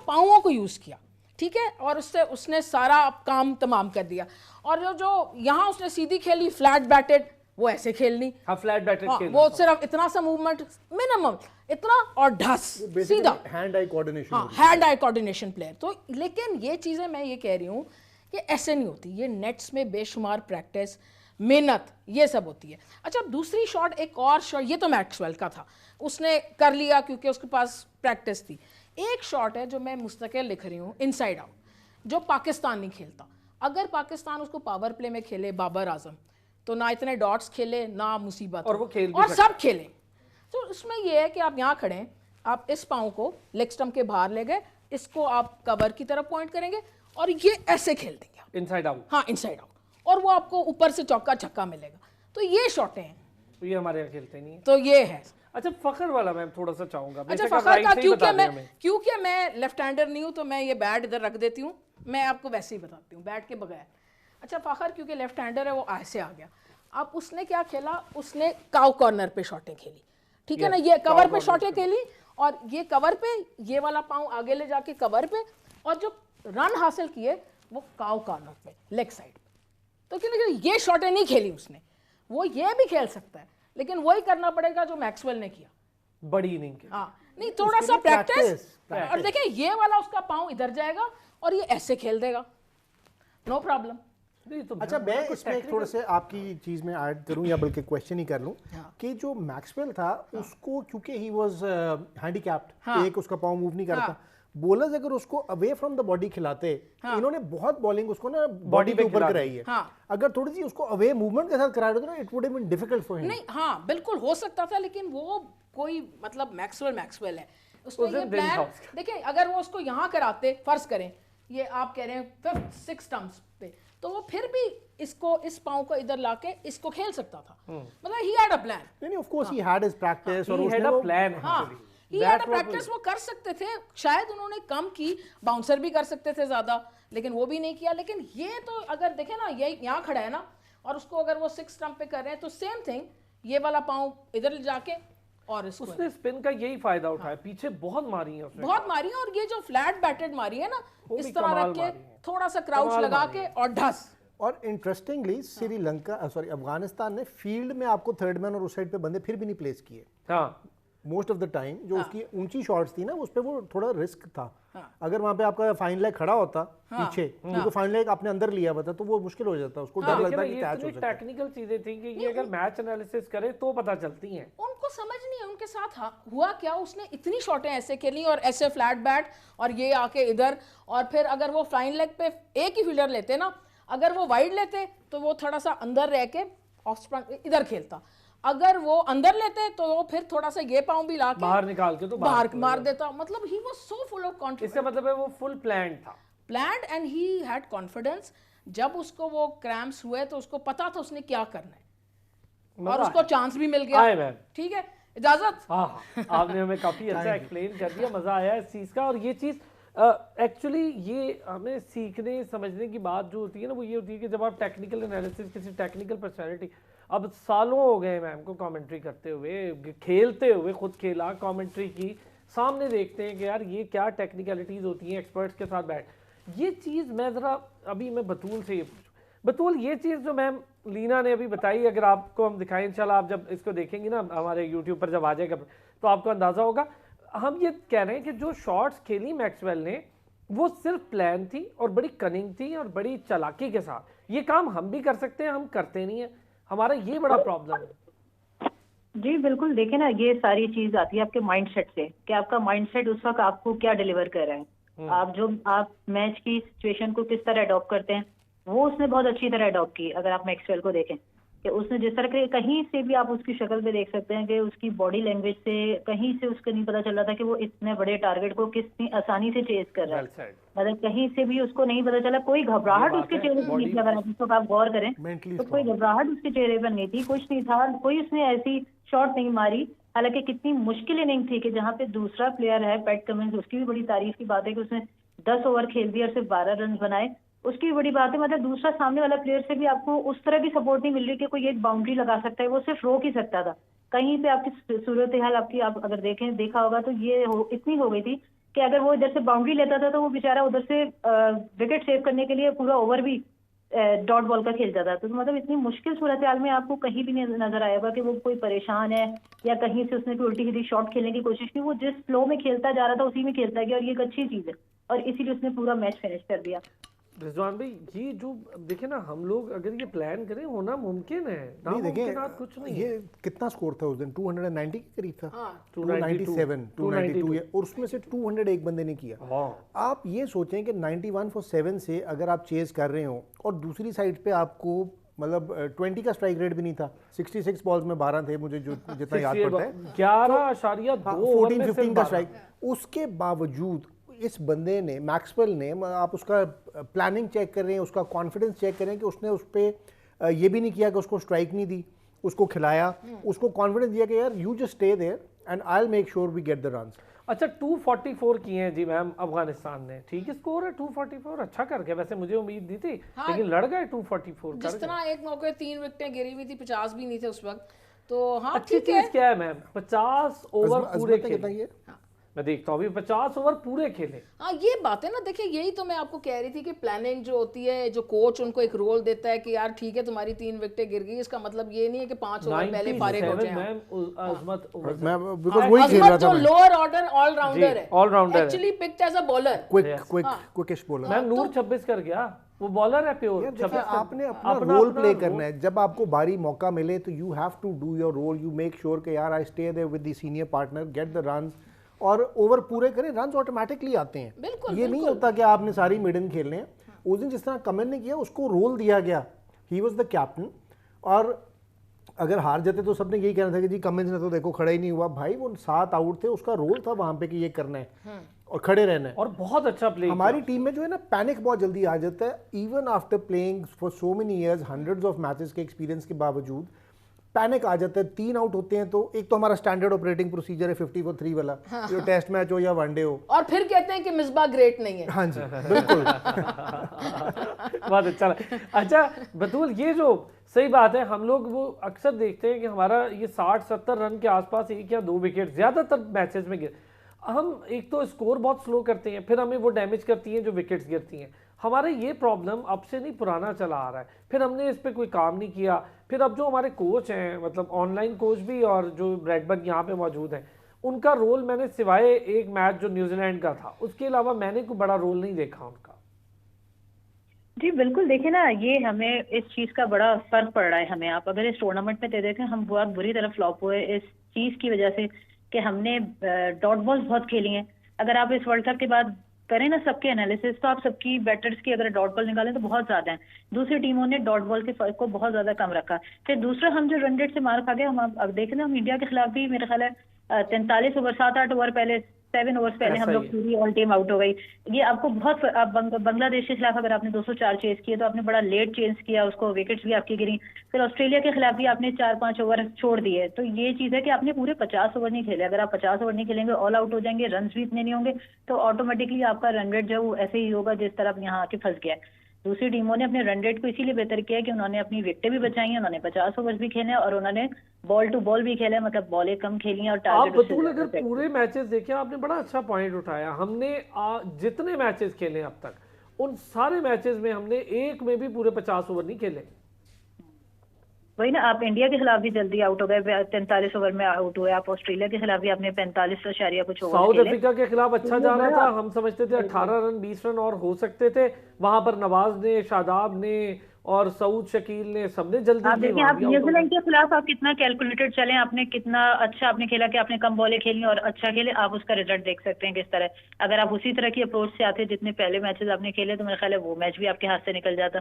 [SPEAKER 2] पाँवों को यूज़ किया, ठीक है, और उससे उसने सारा काम तमाम कर दिया। और जो यहाँ उसने सीधी खेली फ्लैट बैटेड, वो ऐसे खेलनी,
[SPEAKER 1] हाँ फ्लैट बैटेड खेलना,
[SPEAKER 2] वो सिर्फ इतना सा मूवमेंट मिनिमम इतना और ढस सीधा
[SPEAKER 4] हैंड आई कोऑर्डिनेशन,
[SPEAKER 2] हाँ हैंड आई कोऑर्डिनेशन प्लेयर। तो लेकिन ये चीज़ें मैं ये कह रही हूँ कि ऐसे नहीं होती, ये नेट्स में बेशुमार प्रैक्टिस, मेहनत, ये सब होती है। अच्छा दूसरी शॉट, एक और शॉट, ये तो मैक्सवेल का था, उसने कर लिया क्योंकि उसके पास प्रैक्टिस थी। एक शॉट है जो मैं मुस्तकिल लिख रही हूँ, इनसाइड आउट, जो पाकिस्तान नहीं खेलता। अगर पाकिस्तान उसको पावर प्ले में खेले बाबर आजम, तो ना इतने डॉट्स खेले, ना मुसीबत,
[SPEAKER 1] और वो खेल
[SPEAKER 2] और सब खेले। तो उसमें ये है कि आप यहाँ खड़े हैं, आप इस पाँव को लेग स्टंप के बाहर ले गए, इसको आप कवर की तरफ पॉइंट करेंगे और ये ऐसे खेल देंगे
[SPEAKER 1] इनसाइड आउट,
[SPEAKER 2] हाँ इनसाइड आउट, और वो आपको ऊपर से चौका छक्का मिलेगा। तो ये शॉटें हैं,
[SPEAKER 1] तो ये हमारे यहाँ खेलते नहीं है।
[SPEAKER 2] तो ये है।
[SPEAKER 1] अच्छा फखर वाला मैं थोड़ा सा चाहूंगा।
[SPEAKER 2] अच्छा फखर का क्योंकि मैं लेफ्ट हैंडर नहीं हूँ तो मैं ये बैट इधर रख देती हूँ, मैं आपको वैसे ही बताती हूँ बैट के बगैर। अच्छा फखर क्योंकि लेफ्ट हैंडर है, वो ऐसे आ गया। अब उसने क्या खेला, उसने काउ कॉर्नर पे शॉटें खेली, ठीक है ना, ये कवर पे शॉटें खेली, और ये कवर पे, ये वाला पाँव आगे ले जाके कवर पे, और जो रन हासिल किए वो काउ कॉर्नर पे लेग साइड। तो क्योंकि ये शॉटें नहीं खेली उसने, वो ये भी खेल सकता है, लेकिन वही करना पड़ेगा जो मैक्सवेल ने किया,
[SPEAKER 1] बड़ी इनिंग के।
[SPEAKER 2] हाँ नहीं, थोड़ा सा प्रैक्टिस, और देखिए ये वाला उसका पाँव इधर जाएगा और ये ऐसे खेल देगा, नो प्रॉब्लम।
[SPEAKER 1] तो
[SPEAKER 4] अच्छा मैं इसमें थोड़ा से आपकी चीज़ में ऐड करूं या बल्कि क्वेश्चन ही कर लूं कि जो मैक्सवेल था उसको, क्योंकि ही वाज हैंडीकैप्ड, एक उसका पाँव मूव नहीं करता, बॉलर्स अगर उसको अवे फ्रॉम द बॉडी खिलाते, इन्होंने बहुत बॉलिंग उसको ना बॉडी के ऊपर कराई है, अगर थोड़ी सी उसको अवे मूवमेंट के साथ कराया तो it would have been difficult for him.
[SPEAKER 2] नहीं हाँ बिल्कुल हो सकता था, लेकिन वो कोई मतलब मैक्सवेल है, उसने ये प्लान देखिए, अगर वो उसको यहाँ कराते, फर्ज करें ये आप कह रहे हैं 5th 6th स्टंप्स पे, तो वो फिर भी इसको इस पाँव को इधर लाके इसको खेल सकता था। मतलब ही हैड अ प्लान।
[SPEAKER 4] नहीं of course he had his practice और
[SPEAKER 1] He had
[SPEAKER 4] उसने
[SPEAKER 1] a
[SPEAKER 4] वो
[SPEAKER 1] plan
[SPEAKER 2] हाँ
[SPEAKER 1] actually.
[SPEAKER 2] He
[SPEAKER 1] That
[SPEAKER 2] had a
[SPEAKER 1] was
[SPEAKER 2] practice, वो कर सकते थे, शायद उन्होंने कम की, बाउंसर भी कर सकते थे ज्यादा, लेकिन वो भी नहीं किया। लेकिन ये तो अगर देखे ना, ये यहाँ खड़ा है ना, और उसको अगर वो 6 स्टंप पे कर रहे हैं तो सेम थिंग, ये वाला पाँव इधर ले जाके और इसको
[SPEAKER 1] उसने स्पिन का यही फायदा उठाया, पीछे बहुत मारी है उसने,
[SPEAKER 2] बहुत मारी है। और ये जो फ्लैट बैटेड मारी है ना,
[SPEAKER 1] वो भी
[SPEAKER 2] इस तरह
[SPEAKER 1] कमाल
[SPEAKER 2] रख के
[SPEAKER 1] मारी है।
[SPEAKER 2] थोड़ा सा क्राउच
[SPEAKER 1] कमाल
[SPEAKER 2] लगा
[SPEAKER 1] मारी
[SPEAKER 2] के
[SPEAKER 1] है।
[SPEAKER 2] और ढस।
[SPEAKER 4] और इंटरेस्टिंगली श्रीलंका सॉरी अफगानिस्तान ने फील्ड में आपको थर्ड मैन और उस साइड पे बंदे फिर भी नहीं प्लेस किए
[SPEAKER 1] हाँ
[SPEAKER 4] मोस्ट ऑफ द टाइम। जो उसकी ऊंची शॉट्स थी ना उस पे वो थोड़ा रिस्क था।
[SPEAKER 2] हाँ।
[SPEAKER 4] अगर वहां पे आपका फाइन लेग खड़ा होता पीछे, क्योंकि फाइन लेग आपने अंदर लिया हुआ था, तो वो मुश्किल हो जाता, उसको डर लगता कि कैच हो सकता है।
[SPEAKER 1] टेक्निकल चीजें थी कि ये अगर मैच एनालिसिस करे तो पता चलती हैं।
[SPEAKER 2] उनको समझ नहीं है उनके साथ हुआ क्या। उसने इतनी शॉटें ऐसे खेली और ऐसे फ्लैट बैट, और ये आके इधर, और फिर अगर वो फ्लाइन लेग पे एक ही फील्डर लेते ना, अगर वो वाइड लेते तो वो थोड़ा सा अंदर रह के ऑफ स्पिन इधर खेलता, अगर वो अंदर लेते तो वो फिर थोड़ा सा ये पाँव भी लाके
[SPEAKER 1] बाहर निकाल के तो
[SPEAKER 2] बाहर मार देता। मतलब he was so full of confidence,
[SPEAKER 1] इसका मतलब है वो फुल प्लान था।
[SPEAKER 2] Planned and he had confidence. जब उसको वो क्रैम्प्स हुए तो उसको पता था उसने क्या करना है, और उसको चांस भी मिल
[SPEAKER 1] आए
[SPEAKER 2] गया।
[SPEAKER 1] मैम।
[SPEAKER 2] ठीक है, इजाजत।
[SPEAKER 1] हाँ हाँ, आपने हमें काफी अच्छा एक्सप्लेन कर दिया, मजा आया इस चीज का। और ये चीज एक्चुअली ये हमें सीखने समझने की बात जो होती है ना, वो ये होती है कि जब आप टेक्निकल एनालिसिस, किसी टेक्निकल पर्सनैलिटी, अब सालों हो गए मैम को कमेंट्री करते हुए, खेलते हुए, खुद खेला, कमेंट्री की, सामने देखते हैं कि यार ये क्या टेक्निकलिटीज़ होती हैं, एक्सपर्ट्स के साथ बैठ, ये चीज़ मैं ज़रा अभी मैं बतूल से ये पूछूं, बतूल ये चीज़ जो मैम लीना ने अभी बताई, अगर आपको हम दिखाएं, इंशाल्लाह आप जब इसको देखेंगे ना हमारे यूट्यूब पर जब आ जाएगा तो आपको अंदाज़ा होगा। हम ये कह रहे हैं कि जो शॉट्स खेली मैक्सवेल ने वो सिर्फ प्लान थी और बड़ी कनिंग थी और बड़ी चालाकी के साथ। ये काम हम भी कर सकते हैं, हम करते नहीं है, हमारा ये बड़ा प्रॉब्लम है।
[SPEAKER 3] जी बिल्कुल, देखें ना, ये सारी चीज आती है आपके माइंडसेट से, कि आपका माइंडसेट उस वक्त आपको क्या डिलीवर कर रहा है। आप मैच की सिचुएशन को किस तरह अडॉप्ट करते हैं, वो उसने बहुत अच्छी तरह अडॉप्ट की। अगर आप मैक्सवेल को देखें कि उसने जिस तरह के, कहीं से भी आप उसकी शक्ल पे देख सकते हैं कि उसकी बॉडी लैंग्वेज से कहीं से उसको नहीं पता चल रहा था कि वो इतने बड़े टारगेट को कितनी आसानी से चेज कर रहा है। मतलब कहीं से भी उसको नहीं पता चला, कोई घबराहट उसके चेहरे पर नहीं थी। अगर आप इसको आप गौर करें तो कोई घबराहट उसके चेहरे पर नहीं थी, कुछ नहीं था, कोई उसने ऐसी शॉट नहीं मारी। हालांकि कितनी मुश्किल इनिंग थी कि जहाँ पे दूसरा प्लेयर है पैट कमिंस, उसकी भी बड़ी तारीफ की बात है कि उसने 10 ओवर खेल दिया और सिर्फ 12 रन बनाए, उसकी भी बड़ी बात है। मतलब दूसरा सामने वाला प्लेयर से भी आपको उस तरह की सपोर्ट नहीं मिल रही कि कोई एक बाउंड्री लगा सकता है, वो सिर्फ रोक ही सकता था। कहीं पे आपकी सूरत हाल आपकी, आप अगर देखा होगा तो ये इतनी हो गई थी कि अगर वो इधर से बाउंड्री लेता था तो वो बेचारा उधर से विकेट सेव करने के लिए पूरा ओवर भी डॉट बॉल का खेल जाता। तो मतलब इतनी मुश्किल सूरत हाल में आपको कहीं भी नहीं नजर आएगा कि वो कोई परेशान है या कहीं से उसने कोई उल्टी सीधी शॉट खेलने की कोशिश की। वो जिस फ्लो में खेलता जा रहा था उसी में खेलता गया, और ये एक अच्छी चीज है, और इसीलिए उसने पूरा मैच फिनिश कर दिया।
[SPEAKER 1] रिजवान भाई, ये जो देखे ना, हम लोग अगर ये प्लान करें होना मुमकिन है,
[SPEAKER 4] नहीं देखें
[SPEAKER 1] कुछ नहीं
[SPEAKER 4] ये कितना स्कोर था उस दिन, 290 के करीब था।
[SPEAKER 1] 297,
[SPEAKER 4] 292 और उसमें से 200 एक बंदे ने किया। आप ये सोचें कि 91 for 7 से अगर आप चेज कर रहे हो और दूसरी साइड पे आपको मतलब 20 का स्ट्राइक रेट भी नहीं था, 66 बॉल्स में 12 थे, मुझे जो जितना याद पड़ता है
[SPEAKER 1] 11.2
[SPEAKER 4] 14-15 का स्ट्राइक। उसके बावजूद इस बंदे ने, मैक्सवेल ने, आप उसका प्लानिंग चेक कर रहे हैं, उसका कॉन्फिडेंस चेक कर रहे हैं कि उसने उस पर ये भी नहीं किया कि उसको स्ट्राइक नहीं दी, उसको खिलाया, उसको कॉन्फिडेंस दिया कि यार you just stay there and I will make sure we get the runs.
[SPEAKER 1] अच्छा 244 किए हैं जी मैम अफगानिस्तान ने, ठीक है स्कोर है 244, अच्छा कर गया, वैसे मुझे उम्मीद नहीं थी लेकिन लड़ गए 244
[SPEAKER 2] जिस तरह एक मौके 3 विकेटें गिरी हुई थी, 50 भी नहीं थे उस वक्त, तो हाँ
[SPEAKER 1] अच्छी चीज क्या है मैम, 50 ओवर पूरे खेले, मैं देखता हूँ अभी 50 ओवर पूरे खेले।
[SPEAKER 2] हाँ ये बात है ना, देखिए यही तो मैं आपको कह रही थी कि प्लानिंग जो होती है, जो कोच उनको एक रोल देता है कि यार ठीक है तुम्हारी 3 विकेटें गिर गई, इसका मतलब ये नहीं है कि 5 ओवर पहले फारिग हो जाए।
[SPEAKER 4] अजमत
[SPEAKER 2] जो लोअर ऑर्डर ऑलराउंडर है,
[SPEAKER 1] allrounder
[SPEAKER 2] actually picked as a bowler,
[SPEAKER 4] quickish bowler.
[SPEAKER 1] मैम नूर 26 कर गया, वो बॉलर है प्योर।
[SPEAKER 4] आपने अपना रोल प्ले करना है, जब आपको बारी मौका मिले तो you have to do your role, you make sure कि यार I stay there with the senior partner, get the runs, और ओवर पूरे करें, रन्स ऑटोमेटिकली आते हैं।
[SPEAKER 2] बिल्कुल,
[SPEAKER 4] ये नहीं होता कि आपने सारी मिडन खेलने हैं। उस दिन जिस तरह कमल ने किया, उसको रोल दिया गया, ही वाज द कैप्टन, और अगर हार जाते तो सबने यही कहना था कि जी कमिंस ने तो देखो खड़ा ही नहीं हुआ। भाई वो 7 आउट थे, उसका रोल था वहां पे कि ये करना है और खड़े रहना है।
[SPEAKER 1] और बहुत अच्छा प्ले
[SPEAKER 4] हमारी टीम में जो है ना पैनिक बहुत जल्दी आ जाता है, even after playing for so many years, hundreds of matches के एक्सपीरियंस के बावजूद पैनिक आ जाता है। 3 आउट होते हैं तो एक तो हमारा स्टैंडर्ड ऑपरेटिंग प्रोसीजर है 50 for 3 वाला, जो टेस्ट मैच हो या वनडे हो,
[SPEAKER 2] और फिर कहते हैं कि मिसबा ग्रेट नहीं है।
[SPEAKER 4] हाँ जी बिल्कुल।
[SPEAKER 1] बहुत अच्छा लगा। अच्छा बतूल, ये जो सही बात है, हम लोग वो अक्सर देखते हैं कि हमारा ये 60-70 रन के आसपास 1 या 2 विकेट ज्यादातर मैचेस में गिर, हम एक तो स्कोर बहुत स्लो करते हैं, फिर हमें वो डैमेज करती हैं जो विकेट्स गिरती हैं। हमारे ये प्रॉब्लम अब से नहीं, पुराना चला आ रहा है, फिर हमने इस पे कोई काम नहीं किया। फिर अब जो हमारे कोच हैं, मतलब ऑनलाइन कोच भी और जो ब्रैडबर्न यहाँ पे मौजूद हैं, उनका रोल मैंने सिवाय एक मैच जो न्यूजीलैंड का था उसके अलावा मैंने कोई बड़ा रोल नहीं देखा उनका।
[SPEAKER 3] जी बिल्कुल, देखिए ना, ये हमें इस चीज का बड़ा फर्क पड़ रहा है हमें। आप अगर इस टूर्नामेंट में देखें, हम बहुत बुरी तरह फ्लॉप हुए इस चीज की वजह से कि हमने डॉट बॉल्स बहुत खेली हैं। अगर आप इस वर्ल्ड कप के बाद करें ना सबके एनालिसिस, तो आप सबकी बैटर्स की अगर डॉट बॉल निकालें तो बहुत ज्यादा है। दूसरी टीमों ने डॉट बॉल के फर्क को बहुत ज्यादा कम रखा। फिर दूसरा, हम जो रन रेट से मार खा गए, हम अब देखें ना, हम इंडिया के खिलाफ भी मेरे ख्याल है 43 ओवर, 7-8 ओवर पहले, 7 ओवर्स पहले हम लोग पूरी ऑल टीम आउट हो गई। ये आपको बहुत, बांग्लादेश के खिलाफ अगर आपने 204 चेस किए तो आपने बड़ा लेट चेंज किया उसको, विकेट्स भी आपकी गिरी। फिर ऑस्ट्रेलिया के खिलाफ भी आपने 4-5 ओवर छोड़ दिए। तो ये चीज है कि आपने पूरे 50 ओवर नहीं खेले। अगर आप 50 ओवर नहीं खेलेंगे, ऑल आउट हो जाएंगे, रन भी इतने नहीं होंगे, तो ऑटोमेटिकली आपका रन रेट जो है वो ऐसे ही होगा जिस तरह आप यहाँ आके फंस गया है। दूसरी टीमों ने अपने रन रेट को इसीलिए बेहतर किया है कि उन्होंने अपनी विकेटें भी बचाई हैं, उन्होंने 50 ओवर्स भी खेले और उन्होंने बॉल टू बॉल भी खेला है, मतलब बॉलें कम खेली हैं और
[SPEAKER 1] आप
[SPEAKER 3] टारगेट
[SPEAKER 1] बतूल अगर पूरे मैचेस देखें, आपने बड़ा अच्छा पॉइंट उठाया। हमने जितने मैचेस खेले अब तक, उन सारे मैचेस में हमने एक में भी पूरे 50 ओवर नहीं खेले।
[SPEAKER 3] वही ना, आप इंडिया के खिलाफ भी जल्दी आउट हो गए, 43 ओवर में आउट हुए। आप ऑस्ट्रेलिया के खिलाफ भी आपने 45 कुछ ओवर
[SPEAKER 1] साउथ
[SPEAKER 3] खेले।
[SPEAKER 1] अफ्रीका के खिलाफ अच्छा जा रहा था, हम समझते थे 18 रन 20 रन और हो सकते थे। वहां पर नवाज ने, शादाब ने और सऊद शकील ने, सबने जल्दी
[SPEAKER 3] आप देखिए, आप न्यूजीलैंड के खिलाफ आप कितना कैलकुलेटेड चले, आपने कितना अच्छा आपने खेला कि आपने कम बॉलें खेली और अच्छा खेले, आप उसका रिजल्ट देख सकते हैं किस तरह। अगर आप उसी तरह की अप्रोच से आते जितने पहले मैचेस आपने खेले, तो मेरे ख्याल है वो मैच भी आपके हाथ से निकल जाता।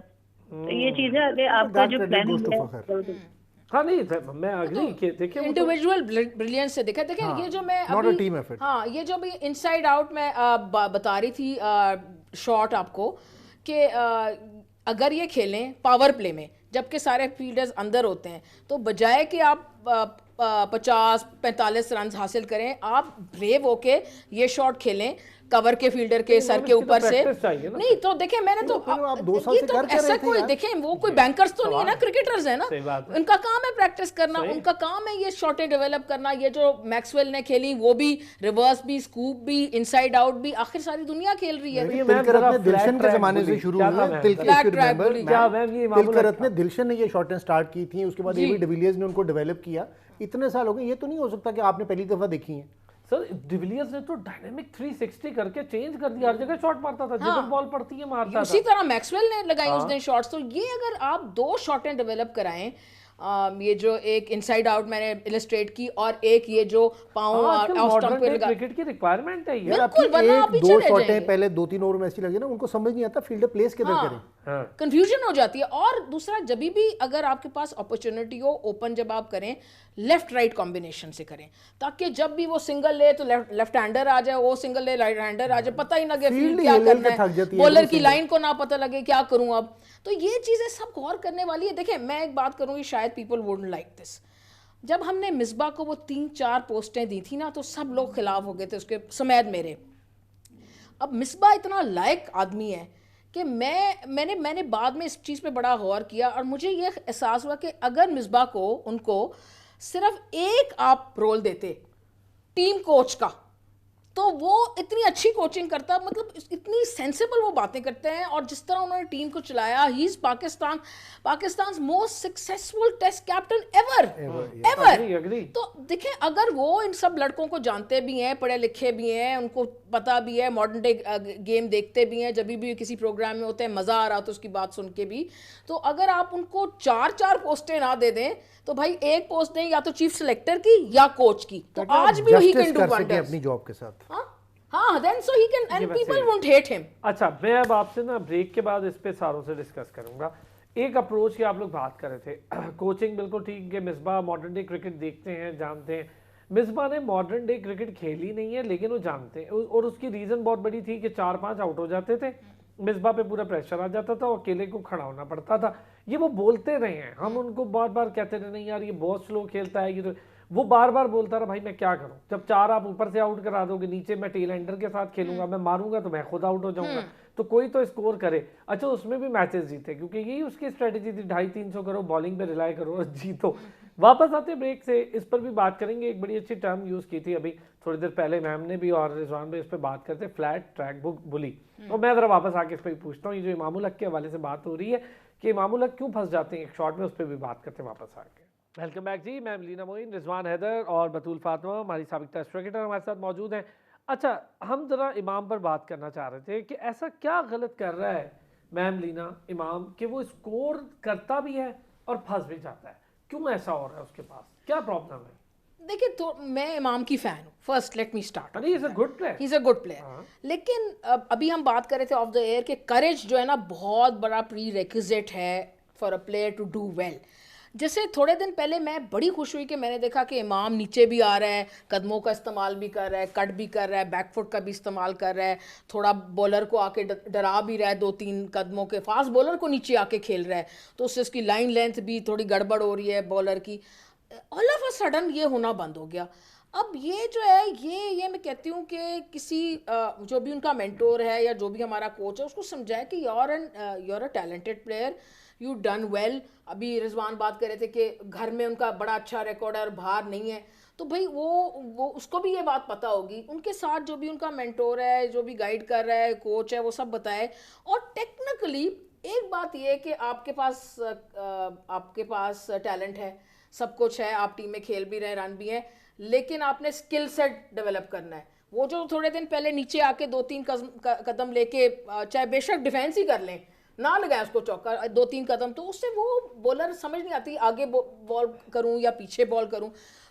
[SPEAKER 3] तो ये चीज है कि आपका जो प्लानिंग है।
[SPEAKER 1] हाँ नहीं, मैं अग्री कि देखिए
[SPEAKER 2] इंडिविजुअल ब्रिलियंस से देखा। देखिए ये जो मैं अभी, हाँ ये जो अभी इनसाइड आउट में बता रही थी शॉट आपको, कि अगर ये खेलें पावर प्ले में जबकि सारे फील्डर्स अंदर होते हैं, तो बजाय कि आप 50-45 रन हासिल करें, आप ब्रेव होके ये शॉट खेलें कवर के फील्डर के सर के ऊपर से। नहीं तो देखें, मैंने तो ये तो ऐसा कोई देखें, वो कोई बैंकर्स तो नहीं है ना, क्रिकेटर्स है ना, उनका काम है प्रैक्टिस करना, उनका काम है ये शॉटें डेवलप करना। ये जो मैक्सवेल ने खेली, वो भी रिवर्स भी, स्कूप भी, इनसाइड आउट भी, आखिर सारी दुनिया खेल रही है।
[SPEAKER 4] दिलशन के जमाने से शुरू हुआ, तिलकरत्ने दिलशन ने ये शॉटें स्टार्ट की थी, उसके बाद एबी डिविलियर्स ने उनको डेवलप किया। इतने साल हो गए, ये तो नहीं हो सकता कि आपने पहली दफा देखी है।
[SPEAKER 1] सर डिविलियर्स ने तो डायनामिक 360 करके चेंज कर दिया, हर जगह शॉट मारता था, जिधर बॉल पड़ती है मारता था।
[SPEAKER 2] उसी तरह मैक्सवेल ने लगाई उस दिन शॉट्स। तो ये अगर आप 2 शॉटें डेवलप कराएं, ये जो एक इनसाइड आउट मैंने इलस्ट्रेट की और एक ये जो पांव
[SPEAKER 1] स्टंप पे लगा, क्रिकेट की रिक्वायरमेंट है ये।
[SPEAKER 2] बिल्कुल, वरना आप पीछे रह जाएंगे।
[SPEAKER 4] 2 शॉटें पहले 2-3 ओवर में ऐसी लगी ना, उनको समझ नहीं आता फील्डर प्लेस किधर करें,
[SPEAKER 2] कंफ्यूजन हो जाती है। और दूसरा, जब भी अगर आपके पास अपॉर्चुनिटी हो ओपन, जब आप करें लेफ्ट राइट कॉम्बिनेशन से करें, ताकि जब भी वो सिंगल ले तो लेफ्ट हैंडर आ जाए, वो सिंगल ले राइट हैंडर आ जाए, पता ही ना कि फील्ड क्या करना है, बॉलर की लाइन को ना पता लगे क्या करूं अब। तो ये चीजें सब गौर करने वाली है। देखिए मैं एक बात करूंगी, शायद पीपल वुडंट लाइक दिस, जब हमने मिसबा को वो 3-4 पोस्टें दी थी ना, तो सब लोग खिलाफ हो गए थे उसके, समेत मेरे। अब मिसबा इतना लायक आदमी है कि मैंने बाद में इस चीज़ पे बड़ा गौर किया और मुझे ये एहसास हुआ कि अगर मिसबा को, उनको सिर्फ एक आप रोल देते टीम कोच का, तो वो इतनी अच्छी कोचिंग करता, मतलब इतनी सेंसिबल वो बातें करते हैं। और जिस तरह उन्होंने टीम को चलाया, he is Pakistan most successful test captain ever. तो देखें, अगर वो इन सब लड़कों को जानते भी हैं, पढ़े लिखे भी हैं, उनको पता भी है, मॉडर्न डे गेम देखते भी हैं, जब भी किसी प्रोग्राम में होते हैं मजा आ रहा तो उसकी बात सुन के भी, तो अगर आप उनको 4-4 पोस्टें ना दे दें, तो भाई एक पोस्ट दें या तो चीफ सिलेक्टर की या कोच की, तो आज भी ही कैन डू वंडर्स
[SPEAKER 4] अपनी जॉब के साथ।
[SPEAKER 2] हाँ, then so he can and people won't hate him.
[SPEAKER 1] अच्छा, मैं अब आपसे ना ब्रेक के बाद इस पे सारों से डिस्कस करूंगा। एक अप्रोच की आप लोग बात कर रहे थे, कोचिंग बिल्कुल ठीक है, मिसबा मॉडर्न डे क्रिकेट देखते हैं, जानते हैं। मिसबा ने मॉडर्न डे क्रिकेट खेली नहीं है, लेकिन वो जानते हैं, और उसकी रीज़न बहुत बड़ी थी कि 4-5 आउट हो जाते थे, मिसबा पे पूरा प्रेशर आ जाता था और अकेले को खड़ा होना पड़ता था। ये वो बोलते रहे हैं, हम उनको बार बार कहते रहे नहीं यार ये बहुत स्लो खेलता है, ये तो वो बार बार बोलता रहा भाई मैं क्या करूं, जब 4 आप ऊपर से आउट करा दोगे, नीचे मैं टेल एंडर के साथ खेलूंगा, मैं मारूंगा तो मैं खुद आउट हो जाऊंगा, तो कोई तो स्कोर करे। अच्छा उसमें भी मैचेस जीते, क्योंकि यही उसकी स्ट्रेटेजी थी, 250-300 करो, बॉलिंग पे रिलाई करो और जीतो। वापस आते ब्रेक से, इस पर भी बात करेंगे। एक बड़ी अच्छी टर्म यूज की थी अभी थोड़ी देर पहले मैम ने भी और रिजवान भाई इस पर बात करते, फ्लैट ट्रैक बुक बुली। और मैं जरा वापस आके इस पर पूछता हूँ, ये जो इमामुल हक के हवाले से बात हो रही है कि इमामुल हक क्यों फंस जाते हैं एक शॉट में, उस पर भी बात करते हैं वापस आके। वेलकम बैक जी, मैं लीना मोइन, रिजवान हैदर और बतूल फातिमा हमारी साबिक टेस्ट क्रिकेटर हमारे साथ मौजूद हैं। अच्छा हम जरा इमाम पर बात करना चाह रहे थे कि ऐसा क्या गलत कर रहा है मैम लीना इमाम कि वो स्कोर करता भी है और फंस भी जाता है, क्यों ऐसा हो रहा है, उसके पास क्या प्रॉब्लम है?
[SPEAKER 2] देखिए, तो मैं इमाम की फ़ैन हूँ, first let me start.
[SPEAKER 1] He is a good player,
[SPEAKER 2] he is a good player, लेकिन अभी हम बात कर रहे थे ऑफ द एयर कि करेज जो है ना बहुत बड़ा प्री रेक्विजिट है for a player to do well. जैसे थोड़े दिन पहले मैं बड़ी खुश हुई कि मैंने देखा कि इमाम नीचे भी आ रहा है, कदमों का इस्तेमाल भी कर रहा है, कट भी कर रहा है, बैकफुट का भी इस्तेमाल कर रहा है, थोड़ा बॉलर को आके डरा भी रहा है, 2-3 कदमों के फास्ट बॉलर को नीचे आके खेल रहा है, तो उससे उसकी लाइन लेंथ भी थोड़ी गड़बड़ हो रही है बॉलर की। ऑल ऑफ अ सडन ये होना बंद हो गया। अब ये जो है ये मैं कहती हूँ कि किसी जो भी उनका मेंटोर है या जो भी हमारा कोच है उसको समझाए कि you're a talented player, you done well. अभी रिजवान बात कर रहे थे कि घर में उनका बड़ा अच्छा रिकॉर्ड है और बाहर नहीं है, तो भाई वो उसको भी ये बात पता होगी, उनके साथ जो भी उनका मेंटोर है, जो भी गाइड कर रहा है, कोच है, वो सब बताए। और टेक्निकली एक बात ये है कि आपके पास टैलेंट है, सब कुछ है, आप टीम में खेल भी रहे, रन भी हैं, लेकिन आपने स्किल सेट डेवलप करना है। वो जो थोड़े दिन पहले नीचे आके 2-3 कदम लेके चाहे बेशक डिफेंस ही कर लें, ना लगाए उसको चौका, 2-3 कदम, तो उससे वो बॉलर समझ नहीं आती आगे बॉल करूं या पीछे बॉल करूं,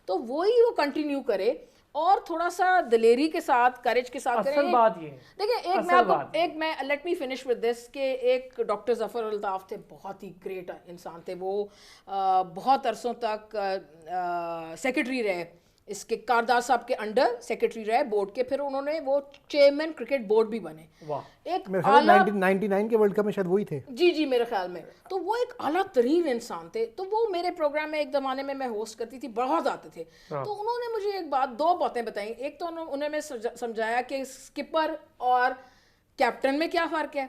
[SPEAKER 2] तो वही वो कंटिन्यू करे और थोड़ा सा दिलेरी के साथ, करेज के साथ
[SPEAKER 1] असल बात ये
[SPEAKER 2] देखिए। मैं let me finish with this कि एक डॉक्टर जफर अल्ताफ थे, बहुत ही ग्रेट इंसान थे वो, बहुत अरसों तक सेक्रेटरी रहे, इसके कारदार साहब के अंडर सेक्रेटरी रहे बोर्ड के, फिर उन्होंने वो चेयरमैन क्रिकेट बोर्ड भी बने।
[SPEAKER 4] एक 1999 के वर्ल्ड कप में शायद वही थे,
[SPEAKER 2] जी मेरे ख्याल में। तो वो एक आला तरीन इंसान थे, तो वो मेरे प्रोग्राम में एक ज़माने में मैं होस्ट करती थी, बहुत आते थे। तो उन्होंने मुझे दो बातें बताई। एक तो उन्होंने मैं समझाया कि स्किपर और कैप्टन में क्या फ़र्क है,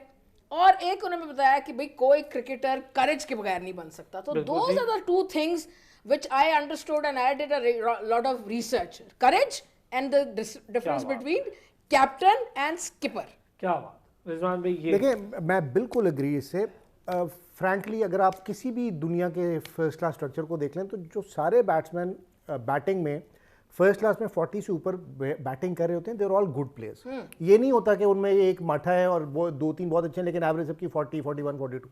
[SPEAKER 2] और एक उन्होंने बताया कि भाई कोई क्रिकेटर करेज के बगैर नहीं बन सकता। तो those are the two things which I understood and I did a lot of research. Courage and the difference between captain and skipper.
[SPEAKER 1] क्या बात रिजवान भाई, ये
[SPEAKER 4] देखिए मैं बिल्कुल एग्री इससे। फ्रैंकली अगर आप किसी भी दुनिया के फर्स्ट क्लास स्ट्रक्चर को देख लें तो जो सारे बैट्समैन बैटिंग में फर्स्ट क्लास में 40 से ऊपर बैटिंग कर रहे होते हैं, they are all good players. ये नहीं होता कि उनमें एक माठा है और वो 2-3 बहुत अच्छे हैं लेकिन एवरेज सबकी 40, 41, 42।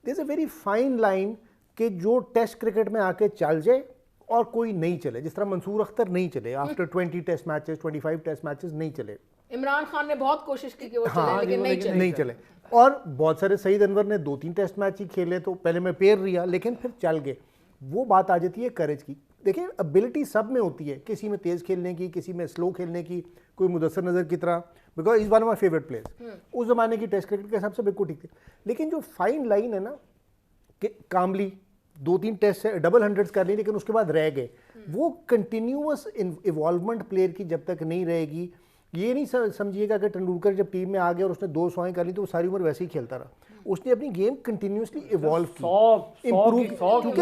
[SPEAKER 4] There is a very fine line कि जो टेस्ट क्रिकेट में आके चल जाए और कोई नहीं चले, जिस तरह मंसूर अख्तर नहीं चले after 20 test matches, 25 test matches नहीं चले।
[SPEAKER 2] इमरान खान ने बहुत कोशिश की कि वो चले, लेकिन नहीं चले।
[SPEAKER 4] और बहुत सारे सईद अनवर ने 2-3 टेस्ट मैच ही खेले, तो पहले में पेयर रिया लेकिन फिर चल गए। वो बात आ जाती है करेज की। देखिए एबिलिटी सब में होती है, किसी में तेज खेलने की, किसी में स्लो खेलने की, कोई मुदस्सर नज़र की तरह, because is one of my favourite players. उस जमाने की टेस्ट क्रिकेट के हिसाब से बिल्कुल ठीक थी, लेकिन जो फाइन लाइन है ना कि कामली 2-3 टेस्ट से डबल हंड्रेड्स कर ली लेकिन उसके बाद रह गए, वो कंटिन्यूअस इवॉल्वमेंट प्लेयर की जब तक नहीं रहेगी। ये नहीं समझिएगा कि तेंदुलकर जब टीम में आ गया और उसने 200 कर ली तो वो सारी उम्र वैसे ही खेलता रहा। उसने अपनी गेम कंटिन्यूअसली इवॉल्व की, इम्प्रूव, क्योंकि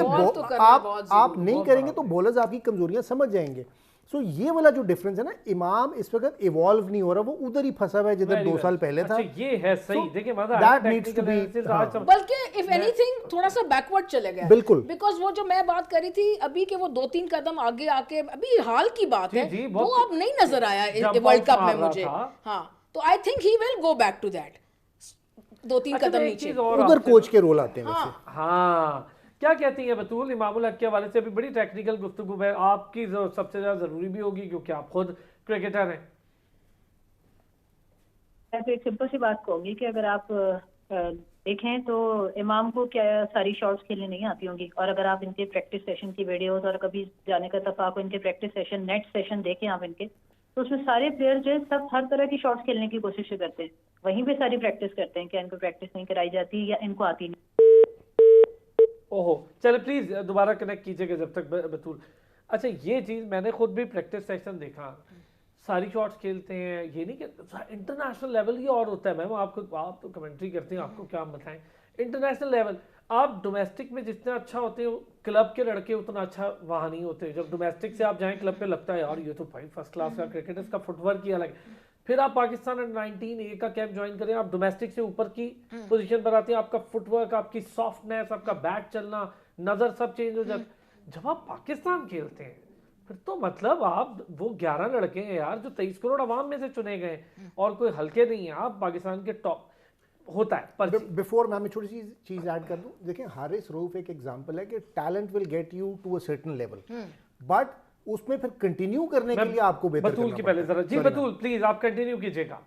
[SPEAKER 4] आप नहीं करेंगे तो बॉलर्स आपकी कमजोरियां समझ जाएंगे। सो ये वाला जो डिफरेंस है ना, इमाम इस वक्त इवॉल्व नहीं हो रहा, वो उधर ही फंसा हुआ है जिधर 2 साल पहले था।
[SPEAKER 1] ये है सही। देखिए
[SPEAKER 4] दैट नीड्स टू बी,
[SPEAKER 2] बल्कि इफ एनीथिंग थोड़ा सा बैकवर्ड चले गया,
[SPEAKER 4] बिल्कुल,
[SPEAKER 2] बिकॉज वो जो मैं बात करी थी अभी के वो 2-3 कदम आगे आके, अभी हाल की बात है, वो अब नहीं नजर आया वर्ल्ड कप में मुझे। हाँ, तो I think he will go back to that, 2-3 कदम नीचे।
[SPEAKER 4] उधर कोच के रोल आते हैं वैसे।
[SPEAKER 1] हाँ, क्या कहती हैं बतूल इमामुल हक के हवाले से? अभी बड़ी टेक्निकल गुफ्तगू है, आपकी सबसे ज्यादा जरूरी भी होगी क्योंकि आप खुद क्रिकेटर हैं।
[SPEAKER 3] मैं तो एक सिंपल सी बात कहूंगी कि अगर आप देखें तो इमाम को क्या सारी शॉट्स खेलनी नहीं आती होंगी, और अगर आप इनके प्रैक्टिस सेशन की वीडियोस और कभी जाने का इत्तेफाक हो, इनके प्रैक्टिस सेशन नेट सेशन देखें आप इनके, तो उसमें सारे प्लेयर्स जो है सब हर तरह की शॉट्स खेलने की कोशिश करते हैं, वहीं पे सारी प्रैक्टिस करते हैं। क्या इनको प्रैक्टिस नहीं कराई जाती या इनको आती नहीं?
[SPEAKER 1] ओहो, चले प्लीज दोबारा कनेक्ट कीजिएगा जब तक बतूल। अच्छा, ये चीज मैंने खुद भी प्रैक्टिस सेशन देखा, सारी शॉट्स खेलते हैं, ये नहीं कि इंटरनेशनल लेवल ही और होता है मैम। आप तो कमेंट्री करते हैं, आपको क्या बताएं, इंटरनेशनल लेवल आप डोमेस्टिक में जितना अच्छा होते हो, क्लब के लड़के उतना अच्छा वहाँ नहीं होते। जब डोमेस्टिक से आप जाएं क्लब पे लगता है यार ये तो भाई फर्स्ट क्लास का क्रिकेट, इसका फुटवर्क ही अलग है। फिर आप पाकिस्तान अंडर-19 का कैंप ज्वाइन करें, आप डोमेस्टिक से ऊपर की पोजीशन पर आते हैं, आपका फुटवर्क, आपकी सॉफ्टनेस, आपका बैट चलना, नजर सब चेंज हो जाता। जब आप पाकिस्तान खेलते हैं फिर तो मतलब आप वो 11 लड़के हैं यार जो 23 करोड़ आवाम में से चुने गए और कोई हल्के नहीं है। आप पाकिस्तान के टॉप होता है पर
[SPEAKER 4] बिफोर मैं छोटी सी चीज ऐड कर दूं, देखिए हारिस रऊफ एक एग्जांपल है कि talent will get you to a certain level, but उसमें फिर कंटिन्यू करने के लिए आपको बेहतर
[SPEAKER 1] बतूल की पहले जरा जी बतूल प्लीज आप कंटिन्यू कीजिएगा।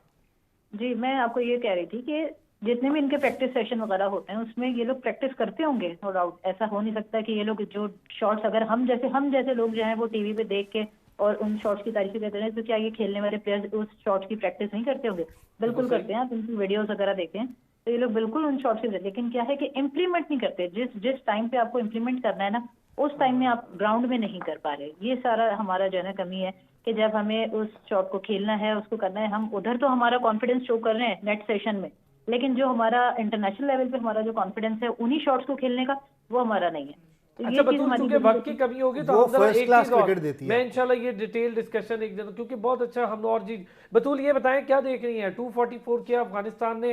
[SPEAKER 3] जी मैं आपको ये कह रही थी कि जितने भी इनके प्रैक्टिस सेशन वगैरह होते हैं उसमें ये लोग प्रैक्टिस करते होंगे, नो डाउट। ऐसा हो नहीं सकता कि ये लोग जो शॉट्स अगर हम जैसे लोग जो हैं वो टीवी पे देख के और उन शॉट्स की तारीफ करते हैं, तो क्या ये खेलने वाले प्लेयर्स उस शॉट्स की प्रैक्टिस नहीं करते होंगे? बिल्कुल करते हैं। आप उनकी वीडियोस वगैरह देखें तो ये लोग बिल्कुल उन शॉट्स की, लेकिन क्या है कि इम्प्लीमेंट नहीं करते। जिस टाइम पे आपको इम्प्लीमेंट करना है ना, उस टाइम में आप ग्राउंड में नहीं कर पा रहे। ये सारा हमारा जो है ना कमी है कि जब हमें उस शॉट को खेलना है, उसको करना है, हम उधर तो हमारा कॉन्फिडेंस शो कर रहे हैं नेट सेशन में, लेकिन जो हमारा इंटरनेशनल लेवल पे हमारा जो कॉन्फिडेंस है उन्हीं शॉट्स को खेलने का, वो हमारा नहीं है। तो
[SPEAKER 1] अच्छा बतूल, चूंकि वक्त की कमी होगी तो
[SPEAKER 4] वो
[SPEAKER 1] हम जरा
[SPEAKER 4] फर्स्ट
[SPEAKER 1] एक
[SPEAKER 4] क्लास
[SPEAKER 1] चीज और
[SPEAKER 4] क्रिकेट देती है।
[SPEAKER 1] मैं इंशाल्लाह ये डिटेल डिस्कशन एक दिन, क्योंकि बहुत अच्छा हम और जी बतूल ये बताएं क्या देख रही हैं 244 क्या अफगानिस्तान ने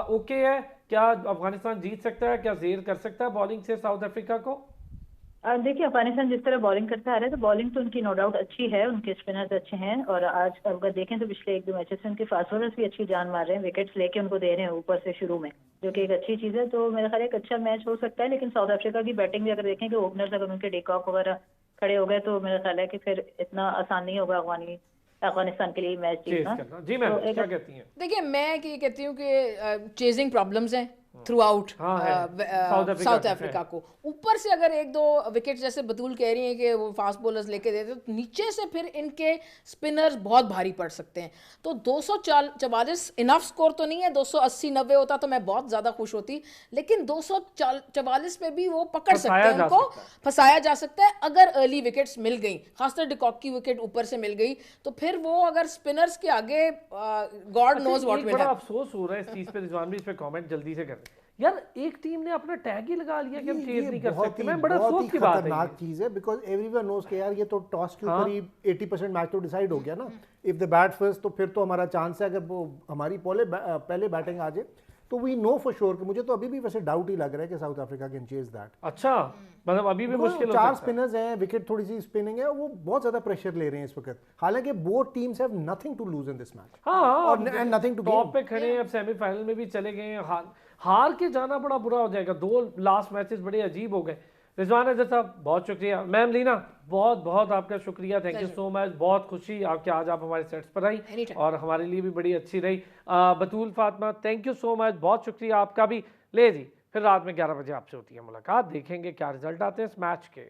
[SPEAKER 1] ओके है, क्या अफगानिस्तान जीत सकता है, क्या जेर कर सकता है बॉलिंग से साउथ अफ्रीका को?
[SPEAKER 3] देखिए अफगानिस्तान जिस तरह बॉलिंग करता आ रहा है, तो बॉलिंग तो उनकी नो डाउट अच्छी है, उनके स्पिनर्स अच्छे हैं, और आज अगर देखें तो पिछले 1-2 मैचेस में उनके फास्ट बॉलर्स भी अच्छी जान मार रहे हैं, विकेट्स लेके उनको दे रहे हैं ऊपर से शुरू में, जो कि एक अच्छी चीज़ है। तो मेरा ख्याल है एक अच्छा मैच हो सकता है। लेकिन साउथ अफ्रीका की बैटिंग भी अगर देखें कि ओपनर्स अगर उनके डेकॉक वगैरह खड़े हो गए तो मेरा ख्याल है कि फिर इतना आसान नहीं होगा अफगानिस्तान के लिए मैच जीतना।
[SPEAKER 1] जी मैम क्या कहती हैं?
[SPEAKER 2] देखिए मैं ये कहती हूँ कि चेजिंग प्रॉब्लम्स हैं थ्रू आउट साउथ अफ्रीका को। ऊपर से अगर 1-2 विकेट जैसे बतूल कह रही हैं कि वो फास्ट बॉलर्स लेके देते तो नीचे से फिर इनके स्पिनर्स बहुत भारी पड़ सकते हैं। तो 244 इनफ स्कोर तो नहीं है, 280-90 होता तो मैं बहुत ज़्यादा खुश होती, लेकिन 244 पे भी वो पकड़ सकते हैं, उनको फंसाया जा सकता है अगर अर्ली विकेट्स मिल गई, खासकर डिकॉक की विकेट ऊपर से मिल गई तो फिर वो अगर स्पिनर्स के आगे God knows what will happen.
[SPEAKER 1] अफसोस हो रहा है इस चीज पे, रिजवान भी इस पे कमेंट जल्दी से कर यार, एक टीम ने अपना टैग ही लगा लिया कि हम चेज नहीं कर सकते। मैं बड़ा अफसोस की बात है,
[SPEAKER 4] खतरनाक चीज है, बिकॉज़ एवरीवन नोस कि यार ये तो टॉस के ऊपर ही 80% मैच तो डिसाइड हो गया ना। इफ द बैट फर्स्ट तो फिर तो हमारा चांस है, अगर वो हमारी पहले बैटिंग आ जाए तो वी नो फॉर श्योर कि मुझे तो अभी भी वैसे डाउट ही लग रहा है कि south Africa can chase that.
[SPEAKER 1] अच्छा मतलब अभी भी मुश्किल हो सकता है।
[SPEAKER 4] 4 स्पिनर्स हैं, विकेट थोड़ी सी स्पिनिंग है, वो बहुत ज्यादा प्रेशर ले रहे हैं इस वक्त, हालांकि both teams have nothing to lose in this match और एंड नथिंग टू
[SPEAKER 1] टॉप पे खड़े हैं, अब सेमीफाइनल में भी चले गए हैं, हार के जाना बड़ा बुरा हो जाएगा। 2 लास्ट मैचेस बड़े अजीब हो गए। रिजवान अजहर साहब बहुत शुक्रिया, मैम लीना बहुत बहुत आपका शुक्रिया, थैंक यू सो मच। बहुत खुशी आपके आज आप हमारे सेट्स पर आई और हमारे लिए भी बड़ी अच्छी रही। Batool Fatima thank you so much, बहुत शुक्रिया आपका भी। ले जी फिर रात में 11 बजे आपसे होती है मुलाकात, देखेंगे क्या रिजल्ट आते हैं इस मैच के।